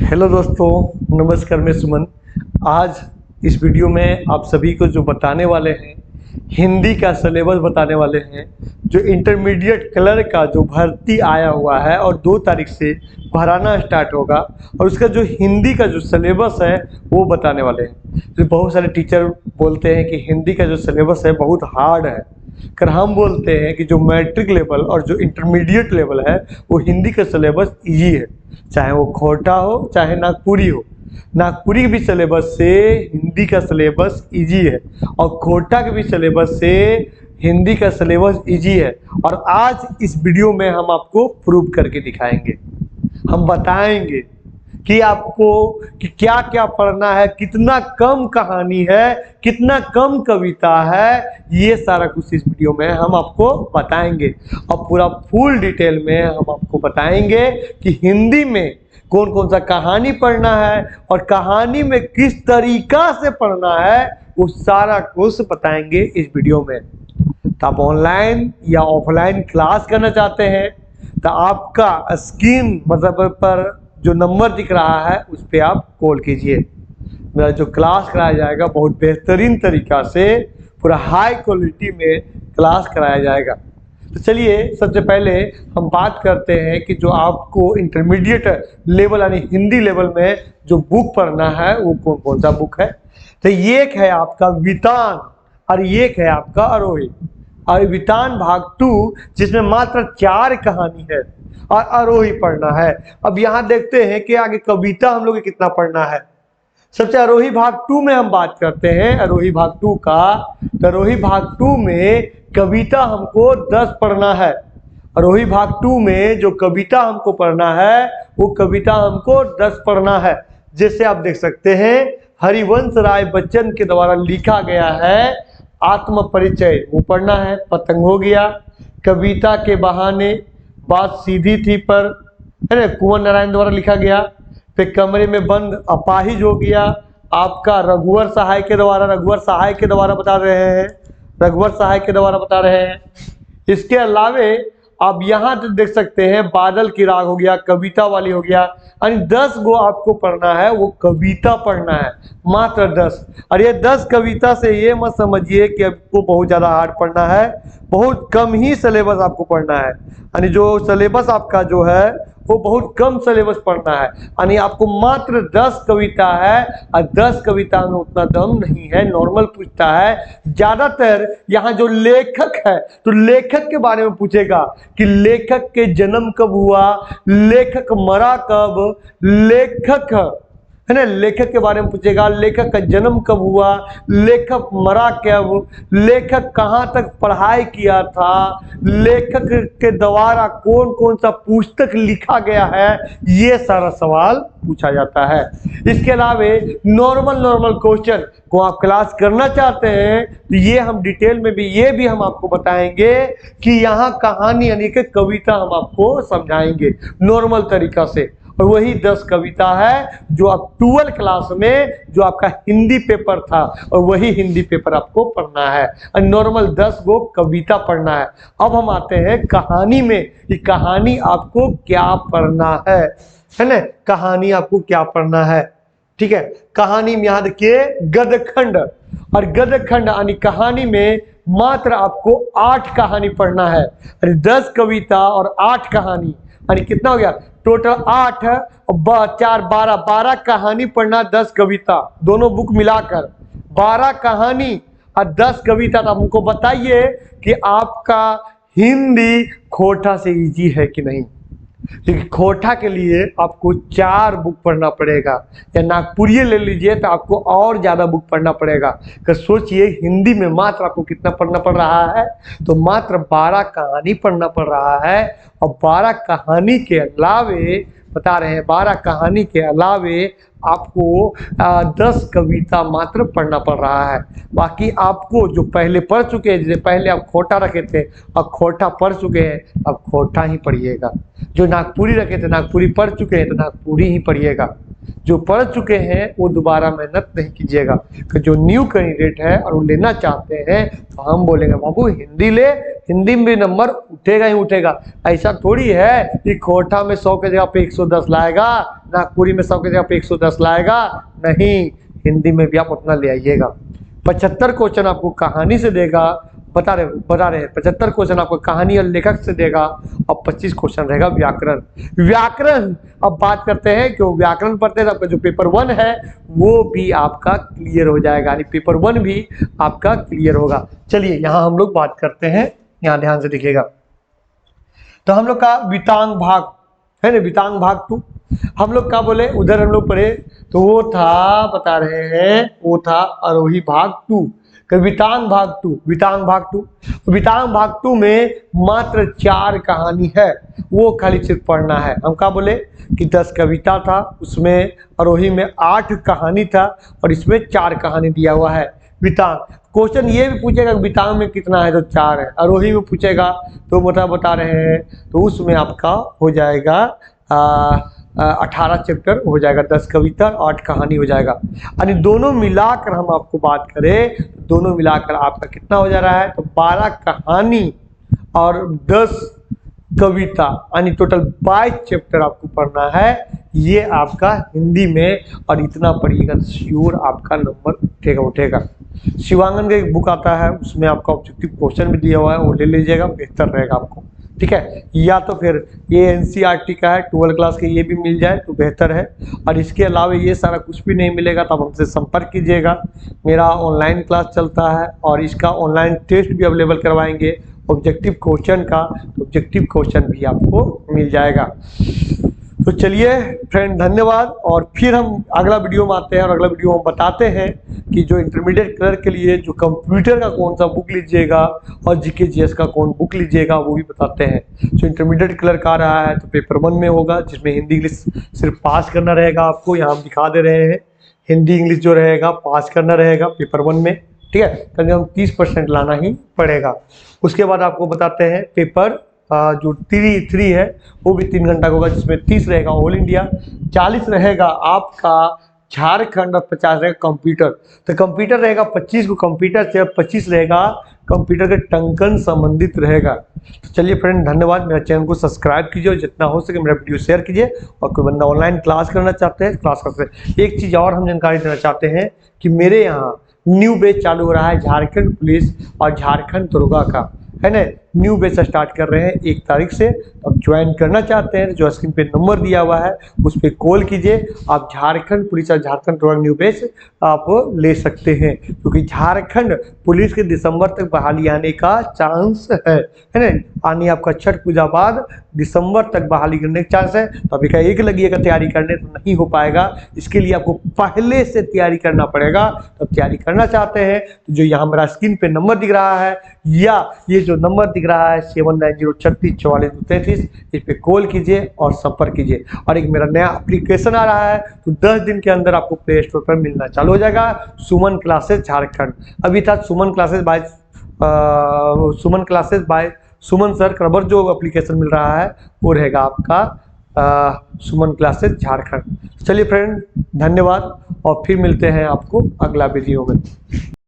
Hello दोस्तों, नमस्कार। मैं सुमन। आज इस वीडियो में आप सभी को जो बताने वाले हैं, हिंदी का सिलेबस बताने वाले हैं। जो इंटरमीडिएट कलर का जो भर्ती आया हुआ है और 2 तारीख से भराना स्टार्ट होगा, और उसका जो हिंदी का जो सिलेबस है वो बताने वाले हैं। तो बहुत सारे टीचर बोलते हैं कि हिंदी का जो सिलेबस है बहुत हार्ड है, कर हम बोलते हैं कि जो मैट्रिक लेवल और जो इंटरमीडिएट लेवल है वो हिंदी का सिलेबस ईजी है। चाहे वो खोटा हो चाहे नागपुरी हो, नागपुरी के भी सिलेबस से हिंदी का सिलेबस इजी है और खोटा के भी सिलेबस से हिंदी का सिलेबस इजी है। और आज इस वीडियो में हम आपको प्रूव करके दिखाएंगे, हम बताएंगे कि आपको कि क्या क्या पढ़ना है, कितना कम कहानी है, कितना कम कविता है, ये सारा कुछ इस वीडियो में हम आपको बताएंगे। और पूरा फुल डिटेल में हम आपको बताएंगे कि हिंदी में कौन कौन सा कहानी पढ़ना है और कहानी में किस तरीका से पढ़ना है, वो सारा कुछ बताएंगे इस वीडियो में। तो आप ऑनलाइन या ऑफलाइन क्लास करना चाहते हैं तो आपका स्क्रीन मतलब पर जो नंबर दिख रहा है उस पर आप कॉल कीजिए। मेरा जो क्लास कराया जाएगा बहुत बेहतरीन तरीका से पूरा हाई क्वालिटी में क्लास कराया जाएगा। तो चलिए सबसे पहले हम बात करते हैं कि जो आपको इंटरमीडिएट लेवल यानी हिंदी लेवल में जो बुक पढ़ना है वो कौन कौन सा बुक है। तो ये एक है आपका वितान और एक है आपका आरोही। और वितान भाग 2 जिसमें मात्र 4 कहानी है और आरोही पढ़ना है। अब यहाँ देखते हैं कि आगे कविता हम लोग को कितना पढ़ना है। सबसे आरोही भाग 2 में हम बात करते हैं आरोही भाग 2 का। तो आरोही भाग 2 में कविता हमको 10 पढ़ना है। आरोही भाग 2 में जो कविता हमको पढ़ना है वो कविता हमको 10 पढ़ना है। जैसे आप देख सकते हैं हरिवंश राय बच्चन के द्वारा लिखा गया है आत्म परिचय, वो पढ़ना है। पतंग हो गया, कविता के बहाने, बात सीधी थी पर, है ना, कुंवर नारायण द्वारा लिखा गया। फिर कमरे में बंद अपाहिज हो गया आपका रघुवर सहाय के द्वारा बता रहे हैं, रघुवर सहाय के द्वारा बता रहे हैं। इसके अलावे आप यहाँ देख सकते हैं बादल की राग हो गया, कविता वाली हो गया। यानी 10 गो आपको पढ़ना है, वो कविता पढ़ना है, मात्र 10। और ये 10 कविता से ये मत समझिए कि आपको बहुत ज़्यादा हार्ड पढ़ना है, बहुत कम ही सिलेबस आपको पढ़ना है। यानी जो सिलेबस आपका जो है वो बहुत कम सिलेबस पढ़ना है। यानी आपको मात्र 10 कविता है और 10 कविता में उतना दम नहीं है, नॉर्मल पूछता है। ज़्यादातर यहाँ जो लेखक है तो लेखक के बारे में पूछेगा कि लेखक के जन्म कब हुआ, लेखक मरा कब, लेखक है ना, लेखक के बारे में पूछेगा, लेखक का जन्म कब हुआ, लेखक मरा कब, लेखक कहाँ तक पढ़ाई किया था, लेखक के द्वारा कौन कौन सा पुस्तक लिखा गया है, ये सारा सवाल पूछा जाता है। इसके अलावे नॉर्मल क्वेश्चन को आप क्लास करना चाहते हैं तो ये हम डिटेल में भी ये भी हम आपको बताएंगे कि यहाँ कहानी यानी कि कविता हम आपको समझाएंगे नॉर्मल तरीका से। और वही 10 कविता है जो आप 12 क्लास में जो आपका हिंदी पेपर था और वही हिंदी पेपर आपको पढ़ना है और नॉर्मल 10 गो कविता पढ़ना है। अब हम आते हैं कहानी में कि कहानी आपको क्या पढ़ना है ना, कहानी आपको क्या पढ़ना है। ठीक है, कहानी में यहाँ देखिए गदखंड, और गदखंड यानी कहानी में मात्र आपको 8 कहानी पढ़ना है। 10 कविता और 8 कहानी यानी कितना हो गया टोटल 8 और 4 12 कहानी पढ़ना, 10 कविता दोनों बुक मिलाकर 12 कहानी और 10 कविता। तो हमको बताइए कि आपका हिंदी खोटा से इजी है कि नहीं। क्योंकि खोटा के लिए आपको 4 बुक पढ़ना पड़ेगा, या नागपुरी ले लीजिए तो आपको और ज़्यादा बुक पढ़ना पड़ेगा। तो सोचिए हिंदी में मात्र आपको कितना पढ़ना पड़ रहा है, तो मात्र 12 कहानी पढ़ना पड़ रहा है। और 12 कहानी के अलावे बता रहे हैं 12 कहानी के अलावे आपको 10 कविता मात्र पढ़ना पड़ रहा है। बाकी आपको जो पहले पढ़ चुके हैं, जैसे पहले आप खोटा रखे थे अब खोटा पढ़ चुके हैं, अब खोटा ही पढ़िएगा। जो नागपुरी रखे थे नागपुरी पढ़ चुके हैं तो नागपुरी ही पढ़िएगा। जो पढ़ चुके हैं वो दोबारा मेहनत नहीं कीजिएगा। कि जो न्यू कैंडिडेट है और वो लेना चाहते हैं तो हम बोलेंगे बाबू हिंदी ले, हिंदी में भी नंबर उठेगा ही उठेगा। ऐसा थोड़ी है कि खोटा में 100 के जगह पे 110 लाएगा, नागपुरी में 100 की जगह पे 110 लाएगा नहीं, हिंदी में भी आप उतना ले आइएगा। 75 क्वेश्चन आपको कहानी से देगा, बता रहे हैं 75 क्वेश्चन आपको कहानी और लेखक से देगा, और 25 क्वेश्चन रहेगा व्याकरण। अब बात करते हैं कि व्याकरण पढ़ते हैं, आपका जो पेपर 1 है वो भी आपका क्लियर हो जाएगा, यानी पेपर 1 भी आपका क्लियर होगा। चलिए यहाँ हम लोग बात करते हैं, यहाँ ध्यान से देखिएगा। तो हम लोग का वितांग भाग है ना, वितांग भाग 2 हम लोग क्या बोले, उधर हम लोग पढ़े तो वो था, बता रहे हैं वो था आरोही भाग 2, वितांग भाग 2 में मात्र 4 कहानी है, वो खाली सिर्फ पढ़ना है। हम क्या बोले कि 10 कविता था, उसमें आरोही में 8 कहानी था और इसमें 4 कहानी दिया हुआ है। वितांग क्वेश्चन ये भी पूछेगा वितांग में कितना है, तो 4 है। आरोही में पूछेगा तो बता रहे हैं, तो उसमें आपका हो जाएगा 18 चैप्टर हो जाएगा, 10 कविता 8 कहानी हो जाएगा। यानी दोनों मिलाकर हम आपको बात करें, दोनों मिलाकर आपका कितना हो जा रहा है, तो 12 कहानी और 10 कविता, यानी टोटल 22 चैप्टर आपको पढ़ना है, ये आपका हिंदी में। और इतना पढ़िएगा तो श्योर आपका नंबर उठेगा। शिवांगन का एक बुक आता है, उसमें आपका ऑब्जेक्टिव क्वेश्चन भी दिया हुआ है, वो ले लीजिएगा, बेहतर रहेगा आपको, ठीक है। या तो फिर ये एनसीईआरटी का है 12 क्लास के, ये भी मिल जाए तो बेहतर है। और इसके अलावा ये सारा कुछ भी नहीं मिलेगा तो आप हमसे संपर्क कीजिएगा। मेरा ऑनलाइन क्लास चलता है और इसका ऑनलाइन टेस्ट भी अवेलेबल करवाएंगे ऑब्जेक्टिव क्वेश्चन का, तो ऑब्जेक्टिव क्वेश्चन भी आपको मिल जाएगा। तो चलिए फ्रेंड, धन्यवाद। और फिर हम अगला वीडियो में आते हैं, और अगला वीडियो में बताते हैं कि जो इंटरमीडिएट क्लर्क के लिए जो कंप्यूटर का कौन सा बुक लीजिएगा और जीके जीएस का कौन बुक लीजिएगा, वो भी बताते हैं। जो इंटरमीडिएट क्लर्क आ रहा है तो पेपर 1 में होगा, जिसमें हिंदी इंग्लिश सिर्फ पास करना रहेगा आपको, यहाँ हम दिखा दे रहे हैं। हिंदी इंग्लिश जो रहेगा पास करना रहेगा पेपर 1 में, ठीक है, कम से कम 30% लाना ही पड़ेगा। उसके बाद आपको बताते हैं पेपर जो 3 है वो भी 3 घंटा का होगा, जिसमें 30 रहेगा ऑल इंडिया, 40 रहेगा आपका झारखंड और 50 रहेगा कंप्यूटर। तो कंप्यूटर रहेगा 25 को कंप्यूटर से, 25 रहेगा कंप्यूटर के टंकन संबंधित रहेगा। तो चलिए फ्रेंड, धन्यवाद। मेरा चैनल को सब्सक्राइब कीजिए और जितना हो सके मेरा वीडियो शेयर कीजिए। और कोई बंदा ऑनलाइन क्लास करना चाहते हैं क्लास कर सकते हैं। एक चीज़ और हम जानकारी देना चाहते हैं कि मेरे यहाँ न्यू बैच चालू हो रहा है झारखंड पुलिस और झारखंड दरोगा का, है ना। न्यू बैच स्टार्ट कर रहे हैं 1 तारीख से। अब ज्वाइन करना चाहते हैं, जो स्क्रीन पे नंबर दिया हुआ है उस पर कॉल कीजिए। आप झारखंड पुलिस और झारखंड दरोगा न्यू बैच आप ले सकते हैं, क्योंकि झारखंड पुलिस के दिसंबर तक बहाली आने का चांस है ना। आने आपका छठ पूजा बाद दिसंबर तक बहाली करने का चांस है। तो अभी का एक लगिएगा तैयारी करने तो नहीं हो पाएगा, इसके लिए आपको पहले से तैयारी करना पड़ेगा। तो तैयारी करना चाहते हैं तो जो यहाँ मेरा स्क्रीन पे नंबर दिख रहा है, या ये जो नंबर दिख रहा है 7903644233, इस पे कॉल कीजिए और संपर्क कीजिए। और एक मेरा नया एप्लीकेशन आ रहा है, तो 10 दिन के अंदर आपको प्ले स्टोर पर मिलना चालू हो जाएगा, सुमन क्लासेस झारखंड। अभी था सुमन क्लासेस बाय सुमन सर क्रबर, जो एप्लीकेशन मिल रहा है वो रहेगा आपका सुमन क्लासेस झारखंड। चलिए फ्रेंड, धन्यवाद, और फिर मिलते हैं आपको अगला वीडियो में।